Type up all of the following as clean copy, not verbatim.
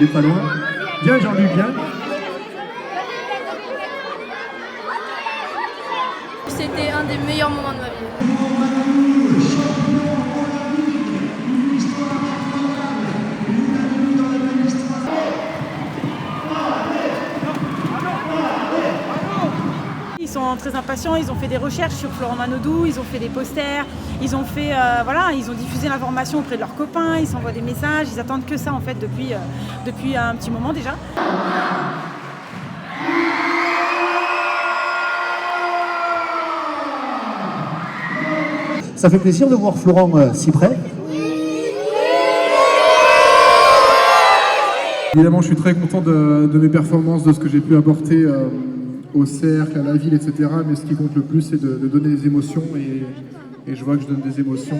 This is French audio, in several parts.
Il n'est pas loin. Bien Jean-Luc, bien. C'était un des meilleurs moments de ma vie. Ils sont très impatients, ils ont fait des recherches sur Florent Manodou, ils ont fait des posters, ils ont fait, ils ont diffusé l'information auprès de leurs copains, ils s'envoient des messages, ils attendent que ça en fait depuis un petit moment déjà. Ça fait plaisir de voir Florent si près. Évidemment, je suis très content de mes performances, de ce que j'ai pu apporter au cercle, à la ville, etc. Mais ce qui compte le plus, c'est de donner des émotions. Et je vois que je donne des émotions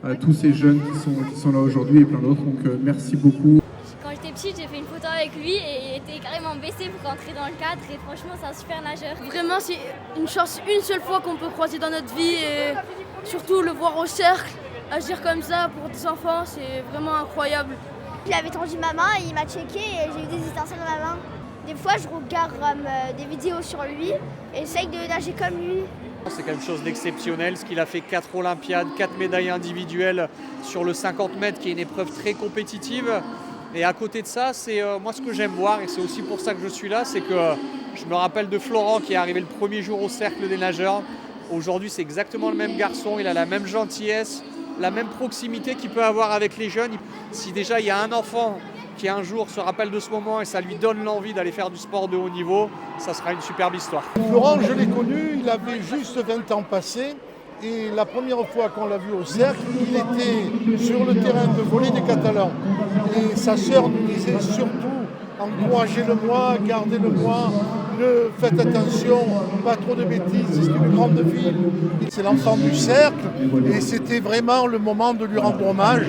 à tous ces jeunes qui sont là aujourd'hui et plein d'autres. Donc merci beaucoup. Quand j'étais petite, j'ai fait une photo avec lui et il était carrément baissé pour rentrer dans le cadre. Et franchement, c'est un super nageur. Vraiment, c'est une chance, une seule fois qu'on peut croiser dans notre vie. Et surtout, le voir au cercle, agir comme ça pour des enfants, c'est vraiment incroyable. Il avait tendu ma main et il m'a checké et j'ai eu des étincelles dans ma main. Des fois, je regarde des vidéos sur lui et j'essaye de nager comme lui. C'est quelque chose d'exceptionnel, ce qu'il a fait 4 Olympiades, 4 médailles individuelles sur le 50 mètres, qui est une épreuve très compétitive. Et à côté de ça, c'est moi ce que j'aime voir, et c'est aussi pour ça que je suis là, c'est que je me rappelle de Florent qui est arrivé le premier jour au cercle des nageurs. Aujourd'hui, c'est exactement le même garçon, il a la même gentillesse, la même proximité qu'il peut avoir avec les jeunes. Si déjà il y a un enfant qui un jour se rappelle de ce moment et ça lui donne l'envie d'aller faire du sport de haut niveau, ça sera une superbe histoire. Florent, je l'ai connu, il avait juste 20 ans passés. Et la première fois qu'on l'a vu au cercle, il était sur le terrain de volley des Catalans. Et sa sœur nous disait surtout, encouragez-le-moi, gardez-le-moi, faites attention, pas trop de bêtises, c'est une grande ville. C'est l'enfant du cercle et c'était vraiment le moment de lui rendre hommage.